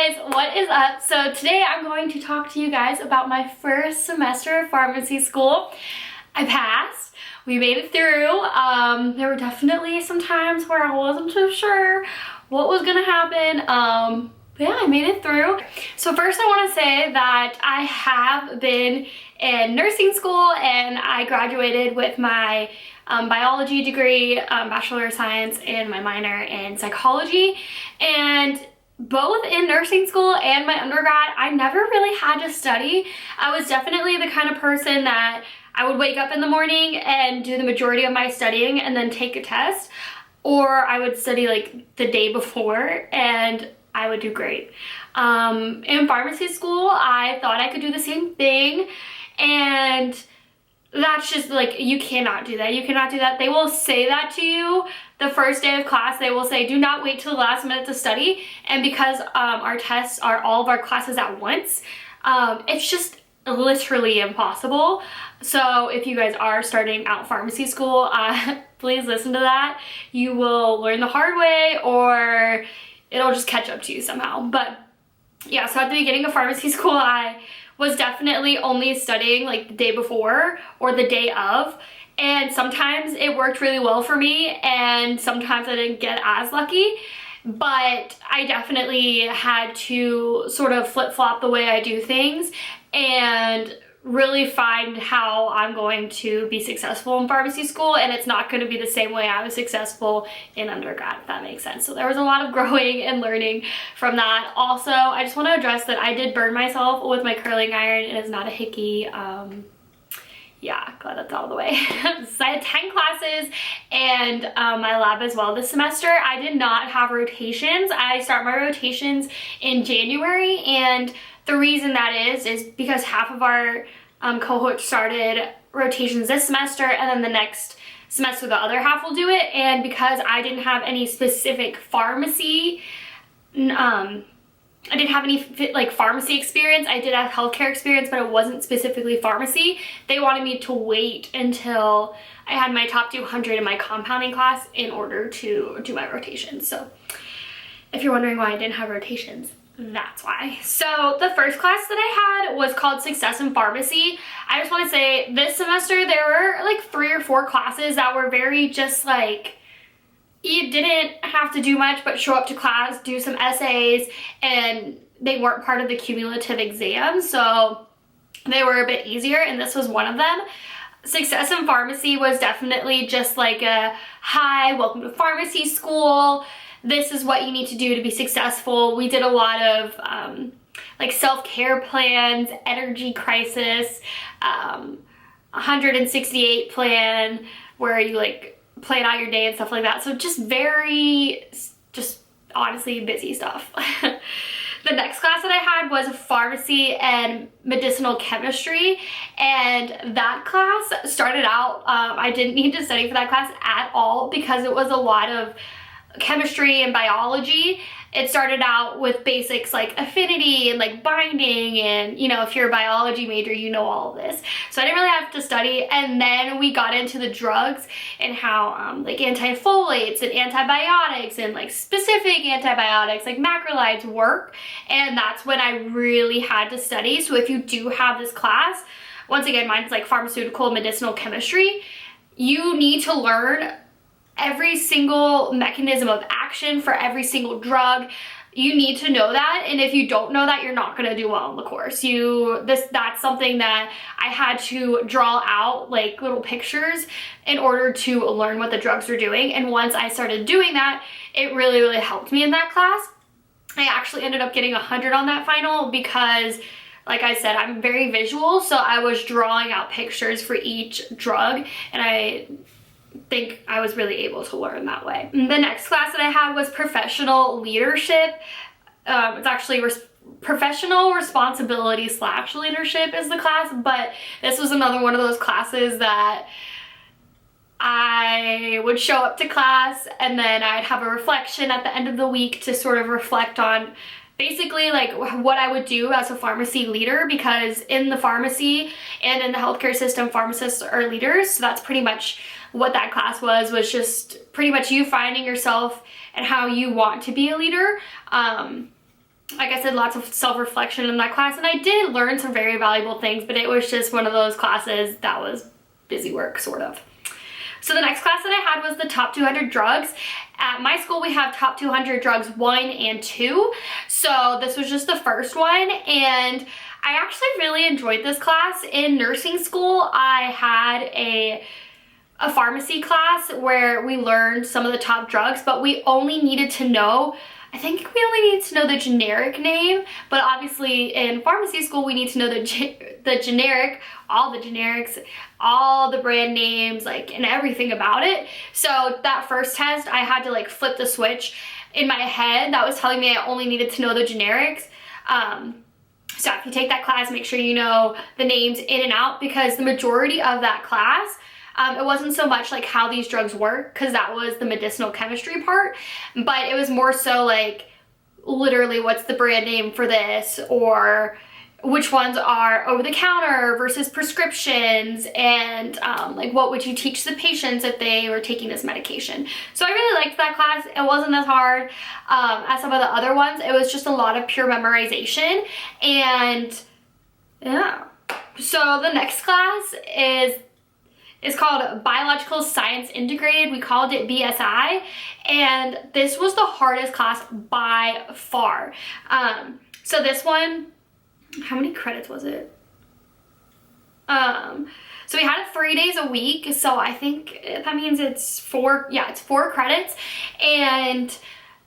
guys, what is up? So today I'm going to talk to you guys about my first semester of pharmacy school. I passed. We made it through. There were definitely some times where I wasn't too sure what was gonna happen. But yeah, I made it through. So first I want to say that I have been in nursing school and I graduated with my biology degree, Bachelor of Science, and my minor in psychology. And both in nursing school and my undergrad, I never really had to study. I was definitely the kind of person that I would wake up in the morning and do the majority of my studying and then take a test, or I would study like the day before and I would do great. In pharmacy school, I thought I could do the same thing, and that's just like, you cannot do that. You cannot do that. They will say that to you the first day of class. They will say, do not wait till the last minute to study. And because our tests are all of our classes at once, it's just literally impossible. So if you guys are starting out pharmacy school, please listen to that. You will learn the hard way, or it'll just catch up to you somehow. But yeah, so at the beginning of pharmacy school, I was definitely only studying like the day before or the day of, and sometimes it worked really well for me and sometimes I didn't get as lucky. But I definitely had to sort of flip-flop the way I do things and really find how I'm going to be successful in pharmacy school, and it's not going to be the same way I was successful in undergrad, if that makes sense. So there was a lot of growing and learning from that. Also, I just want to address that I did burn myself with my curling iron. It is not a hickey. Yeah, glad that's out of the way. So I had 10 classes and my lab as well this semester. I did not have rotations. I start my rotations in January, and the reason that is because half of our cohort started rotations this semester, and then the next semester the other half will do it. And because I didn't have any specific pharmacy, I didn't have any like pharmacy experience. I did have healthcare experience, but it wasn't specifically pharmacy. They wanted me to wait until I had my top 200 in my compounding class in order to do my rotations. So if you're wondering why I didn't have rotations, that's why. So the first class that I had was called Success in Pharmacy. I just want to say this semester there were like 3 or 4 classes that were very just like, you didn't have to do much but show up to class, do some essays, and they weren't part of the cumulative exam, so they were a bit easier, and this was one of them. Success in Pharmacy was definitely just like a, hi, welcome to pharmacy school. This is what you need to do to be successful. We did a lot of like self-care plans, energy crisis, 168 plan, where you like plan out your day and stuff like that. So just very, just honestly busy stuff. The next class that I had was pharmacy and medicinal chemistry, and that class started out, I didn't need to study for that class at all because it was a lot of chemistry and biology. It started out with basics like affinity and like binding, and you know, if you're a biology major, you know all of this. So I didn't really have to study, and then we got into the drugs and how like antifolates and antibiotics and like specific antibiotics like macrolides work, and that's when I really had to study. So if you do have this class, once again, mine's like pharmaceutical and medicinal chemistry, you need to learn every single mechanism of action for every single drug. You need to know that, and if you don't know that, you're not going to do well in the course. That's something that I had to draw out like little pictures in order to learn what the drugs are doing, and once I started doing that, it really, really helped me in that class. I actually ended up getting 100 on that final because, like I said, I'm very visual, so I was drawing out pictures for each drug, and I think I was really able to learn that way. The next class that I had was professional leadership. It's actually professional responsibility / leadership is the class, but this was another one of those classes that I would show up to class and then I'd have a reflection at the end of the week to sort of reflect on basically like what I would do as a pharmacy leader, because in the pharmacy and in the healthcare system, pharmacists are leaders. So that's pretty much what that class was just pretty much you finding yourself and how you want to be a leader. like I said, lots of self-reflection in that class, and I did learn some very valuable things, but it was just one of those classes that was busy work, sort of. So the next class that I had was the top 200 drugs. At my school, we have top 200 drugs 1 and 2. So this was just the first one, and I actually really enjoyed this class. In nursing school, I had a pharmacy class where we learned some of the top drugs, but we only needed to know, I think we only needed to know the generic name, but obviously in pharmacy school we need to know the generic, all the generics, all the brand names, like, and everything about it. So that first test, I had to like flip the switch in my head that was telling me I only needed to know the generics. So if you take that class, make sure you know the names in and out, because the majority of that class, it wasn't so much like how these drugs work, because that was the medicinal chemistry part, but it was more so like literally what's the brand name for this, or which ones are over the counter versus prescriptions, and like what would you teach the patients if they were taking this medication. So I really liked that class. It wasn't as hard as some of the other ones. It was just a lot of pure memorization, and yeah. So the next class is called Biological Science Integrated. We called it BSI, and this was the hardest class by far. So this one, how many credits was it? So we had it 3 days a week, so I think that means it's 4 credits, and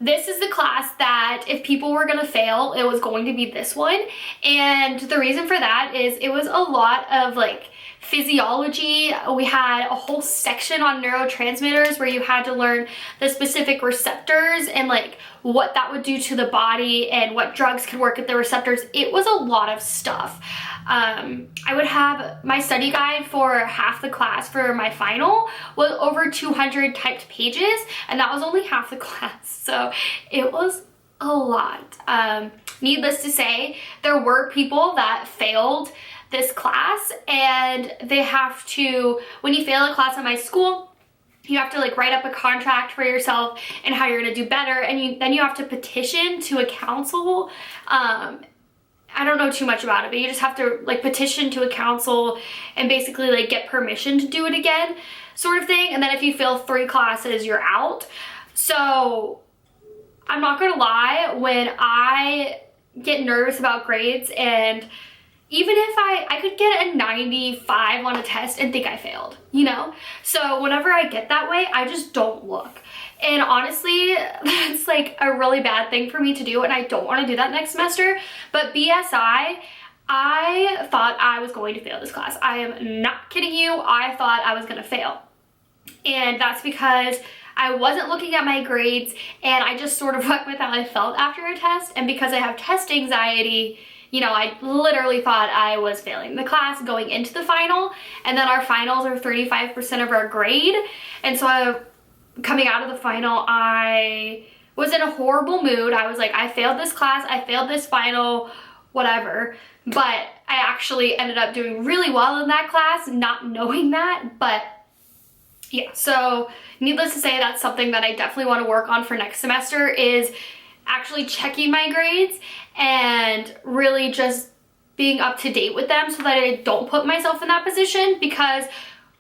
this is the class that if people were gonna fail, it was going to be this one. And the reason for that is it was a lot of like physiology. We had a whole section on neurotransmitters where you had to learn the specific receptors and like what that would do to the body and what drugs could work at the receptors. It was a lot of stuff. I would have my study guide for half the class for my final was over 200 typed pages, and that was only half the class. So it was a lot. Needless to say, there were people that failed this class, and they have to, when you fail a class in my school, you have to like write up a contract for yourself and how you're gonna do better, and then you have to petition to a council. I don't know too much about it, but you just have to like petition to a council and basically like get permission to do it again, sort of thing. And then if you fail 3 classes, you're out. So I'm not gonna lie, when I get nervous about grades, and even if I could get a 95 on a test and think I failed, you know? So whenever I get that way, I just don't look. And honestly, that's like a really bad thing for me to do, and I don't want to do that next semester. But BSI, I thought I was going to fail this class. I am not kidding you. I thought I was going to fail. And that's because I wasn't looking at my grades, and I just sort of went with how I felt after a test. And because I have test anxiety, you know, I literally thought I was failing the class going into the final, and then our finals are 35% of our grade. And so coming out of the final, I was in a horrible mood. I was like, I failed this class, I failed this final, whatever. But I actually ended up doing really well in that class, not knowing that. But yeah, so needless to say, that's something that I definitely want to work on for next semester, is actually checking my grades and really just being up to date with them so that I don't put myself in that position. Because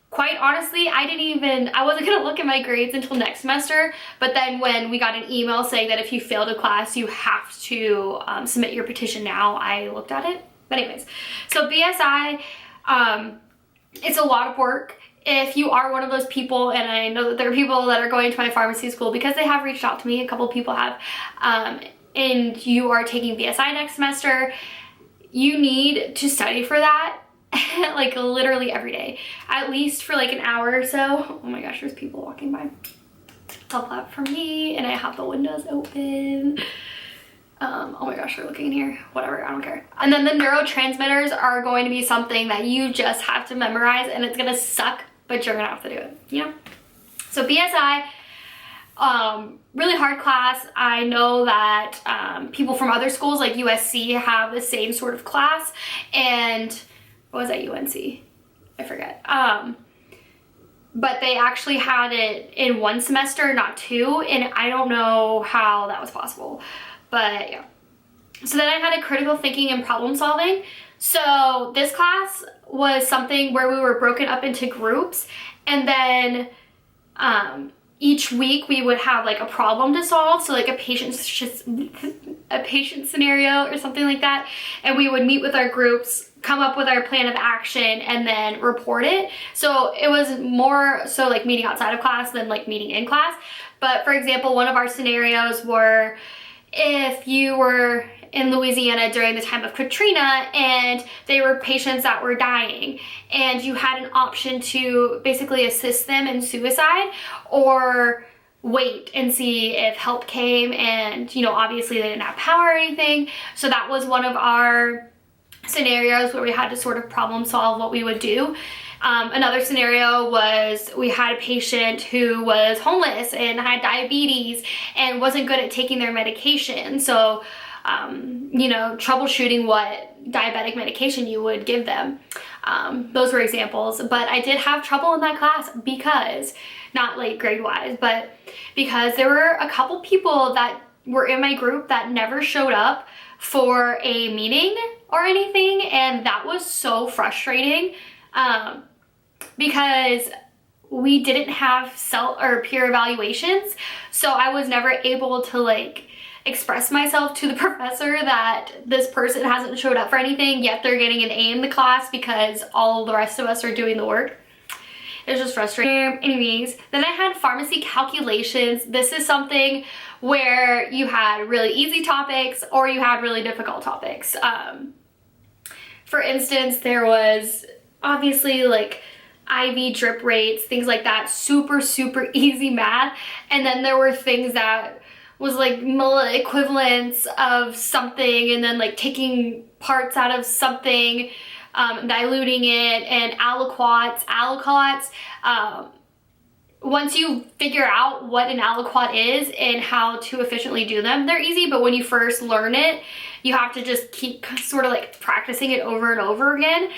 quite honestly, I wasn't gonna look at my grades until next semester, but then when we got an email saying that if you failed a class, you have to submit your petition now, I looked at it. But anyways, so BSI, it's a lot of work. If you are one of those people, and I know that there are people that are going to my pharmacy school because they have reached out to me, a couple people have, and you are taking BSI next semester, you need to study for that like literally every day, at least for like an hour or so. Oh my gosh, there's people walking by. Tell that for me, and I have the windows open. Oh my gosh, they're looking in here. Whatever, I don't care. And then the neurotransmitters are going to be something that you just have to memorize, and it's gonna suck, but you're gonna have to do it, you know? So BSI, really hard class. I know that people from other schools like USC have the same sort of class, and what was that, UNC? I forget. But they actually had it in 1 semester, not 2, and I don't know how that was possible. But yeah. So then I had a critical thinking and problem solving. So this class was something where we were broken up into groups, and then each week we would have like a problem to solve, so like a patient scenario or something like that, and we would meet with our groups, come up with our plan of action, and then report it. So it was more so like meeting outside of class than like meeting in class. But for example, one of our scenarios were if you were in Louisiana during the time of Katrina and they were patients that were dying, and you had an option to basically assist them in suicide or wait and see if help came, and you know, obviously they didn't have power or anything. So that was one of our scenarios where we had to sort of problem solve what we would do. Another scenario was we had a patient who was homeless and had diabetes and wasn't good at taking their medication. So, you know, troubleshooting what diabetic medication you would give them. Those were examples, but I did have trouble in that class because, not like grade wise, but because there were a couple people that were in my group that never showed up for a meeting or anything, and that was so frustrating. Because we didn't have self or peer evaluations, so I was never able to like express myself to the professor that this person hasn't showed up for anything, yet they're getting an A in the class because all the rest of us are doing the work. It was just frustrating. Anyways, then I had pharmacy calculations. This is something where you had really easy topics or you had really difficult topics. For instance, there was obviously like IV drip rates, things like that, super easy math. And then there were things that was like milli equivalents of something, and then like taking parts out of something, diluting it, and aliquots. Once you figure out what an aliquot is and how to efficiently do them, they're easy, but when you first learn it, you have to just keep sort of like practicing it over and over again.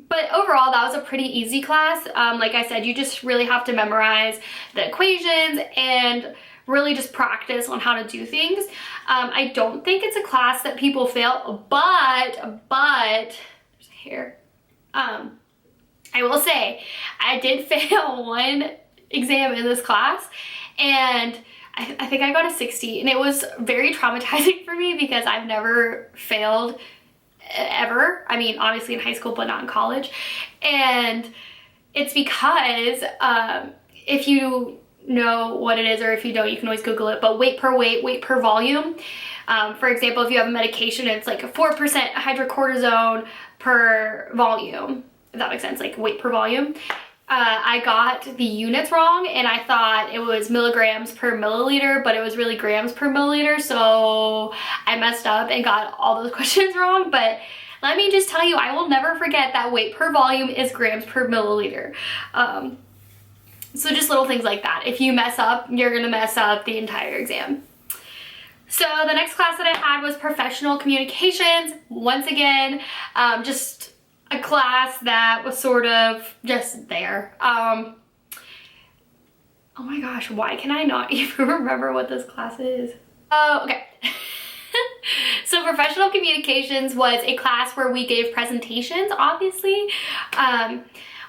But overall, that was a pretty easy class. Like I said, you just really have to memorize the equations and really just practice on how to do things. I don't think it's a class that people fail, but there's a hair. I will say, I did fail one exam in this class, and I think I got a 60, and it was very traumatizing for me because I've never failed ever. I mean, obviously in high school, but not in college. And it's because if you know what it is, or if you don't, you can always Google it, but weight per volume. For example, if you have a medication, it's like a 4% hydrocortisone per volume, if that makes sense, like weight per volume. I got the units wrong, and I thought it was milligrams per milliliter, but it was really grams per milliliter, so I messed up and got all those questions wrong. But let me just tell you, I will never forget that weight per volume is grams per milliliter. So just little things like that. If you mess up, you're gonna mess up the entire exam. So the next class that I had was professional communications. Once again, just a class that was sort of just there. Oh my gosh, why can I not even remember what this class is? Oh, okay. So professional communications was a class where we gave presentations, obviously.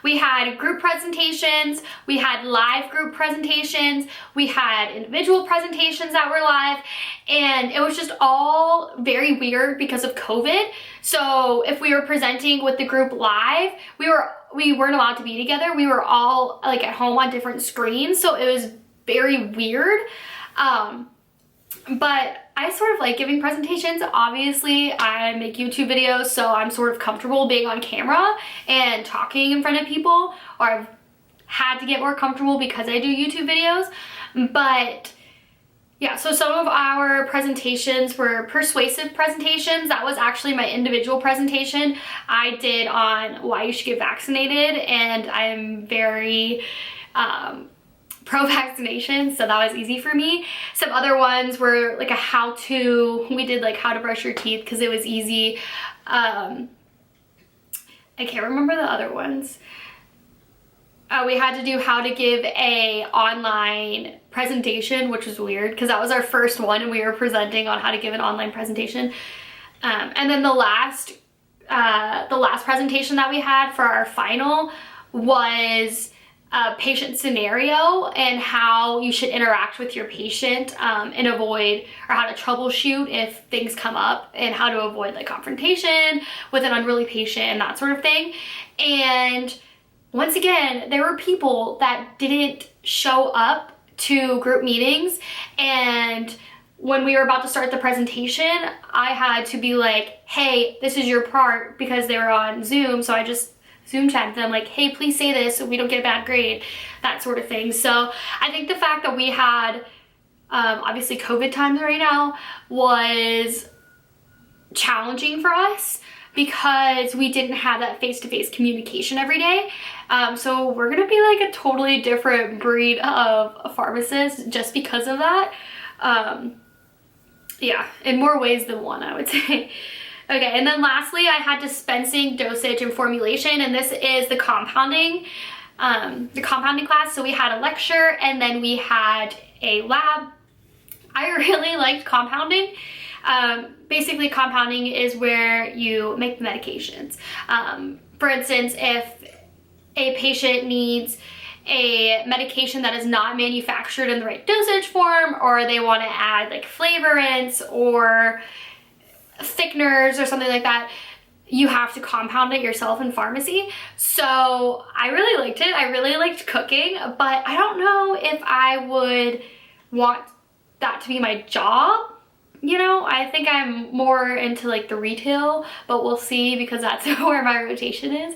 We had group presentations, we had live group presentations, we had individual presentations that were live, and it was just all very weird because of COVID. So if we were presenting with the group live, we weren't allowed to be together. We were all like at home on different screens, so it was very weird. But I sort of like giving presentations. Obviously, I make YouTube videos, so I'm sort of comfortable being on camera and talking in front of people, or I've had to get more comfortable because I do YouTube videos. But yeah, so some of our presentations were persuasive presentations. That was actually my individual presentation I did on why you should get vaccinated, and I'm very pro-vaccination, so that was easy for me. Some other ones were like a how-to. We did like how to brush your teeth because it was easy. I can't remember the other ones. we had to do how to give a online presentation, which was weird because that was our first one and we were presenting on how to give an online presentation. And then the last presentation that we had for our final was a patient scenario and how you should interact with your patient and avoid, or how to troubleshoot if things come up, and how to avoid like confrontation with an unruly patient and that sort of thing. And once again, there were people that didn't show up to group meetings, and when we were about to start the presentation, I had to be like, hey, this is your part, because they were on Zoom, so I just Zoom chatted them like, hey, please say this so we don't get a bad grade, that sort of thing. So I think the fact that we had, obviously COVID times right now, was challenging for us because we didn't have that face-to-face communication every day. So we're gonna be like a totally different breed of a pharmacist just because of that. Yeah, in more ways than one, I would say. Okay, and then lastly, I had dispensing, dosage, and formulation, and this is the compounding class. So we had a lecture and then we had a lab. I really liked compounding. Basically, compounding is where you make the medications. For instance, if a patient needs a medication that is not manufactured in the right dosage form, or they want to add like flavorants or thickeners or something like that, you have to compound it yourself in pharmacy. So I really liked it. I really liked cooking, but I don't know if I would want that to be my job. You know, I think I'm more into like the retail, but we'll see, because that's where my rotation is.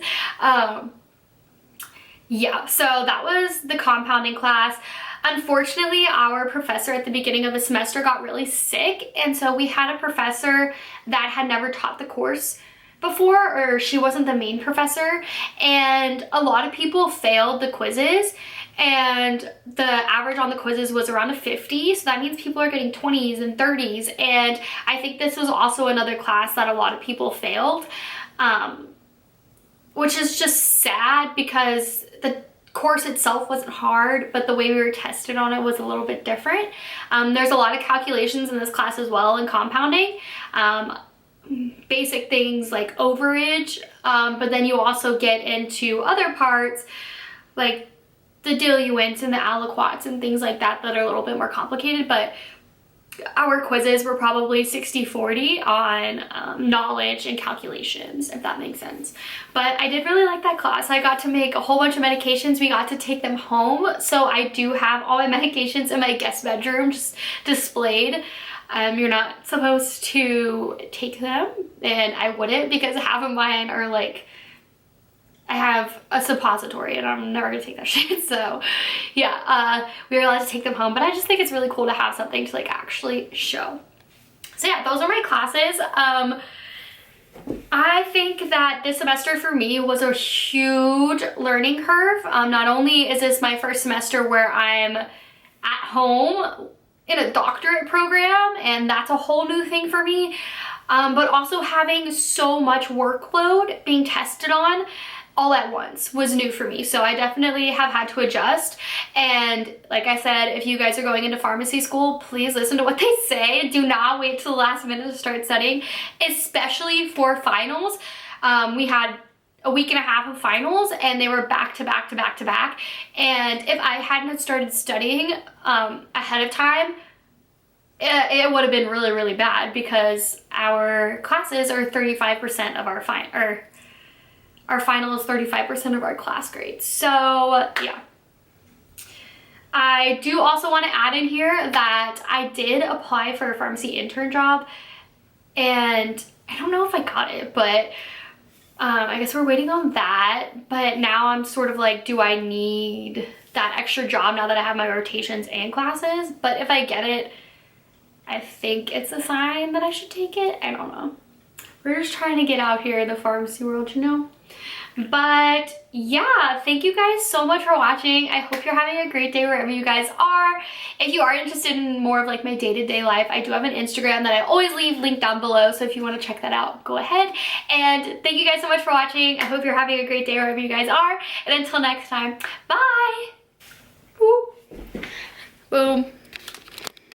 Yeah, so that was the compounding class. Unfortunately, our professor at the beginning of the semester got really sick, and so we had a professor that had never taught the course before, or she wasn't the main professor, and a lot of people failed the quizzes, and the average on the quizzes was around a 50, so that means people are getting 20s and 30s, and I think this was also another class that a lot of people failed, which is just sad because the course itself wasn't hard, but the way we were tested on it was a little bit different. There's a lot of calculations in this class as well in compounding. Basic things like overage, but then you also get into other parts like the diluents and the aliquots and things like that that are a little bit more complicated, but our quizzes were probably 60-40 on knowledge and calculations, if that makes sense. But I did really like that class. I got to make a whole bunch of medications. We got to take them home. So I do have all my medications in my guest bedroom just displayed. You're not supposed to take them, and I wouldn't, because half of mine are like, I have a suppository and I'm never gonna take that shit. So yeah, we were allowed to take them home, but I just think it's really cool to have something to like actually show. So yeah, those are my classes. I think that this semester for me was a huge learning curve. Not only is this my first semester where I'm at home in a doctorate program, and that's a whole new thing for me, but also having so much workload being tested on all at once was new for me. So I definitely have had to adjust. And like I said, if you guys are going into pharmacy school, please listen to what they say. Do not wait till the last minute to start studying, especially for finals. We had a week and a half of finals, and they were back to back to back to back. And if I hadn't started studying ahead of time, it would have been really, really bad, because our classes are 35% of our final is 35% of our class grades. So yeah. I do also want to add in here that I did apply for a pharmacy intern job, and I don't know if I got it, but I guess we're waiting on that. But now I'm sort of like, do I need that extra job now that I have my rotations and classes? But if I get it, I think it's a sign that I should take it. I don't know. We're just trying to get out here in the pharmacy world, you know? But yeah, thank you guys so much for watching. I hope you're having a great day wherever you guys are. If you are interested in more of like my day-to-day life, I do have an Instagram that I always leave linked down below, so if you want to check that out, go ahead. And thank you guys so much for watching. I hope you're having a great day wherever you guys are. And until next time, bye! Woo. Boom.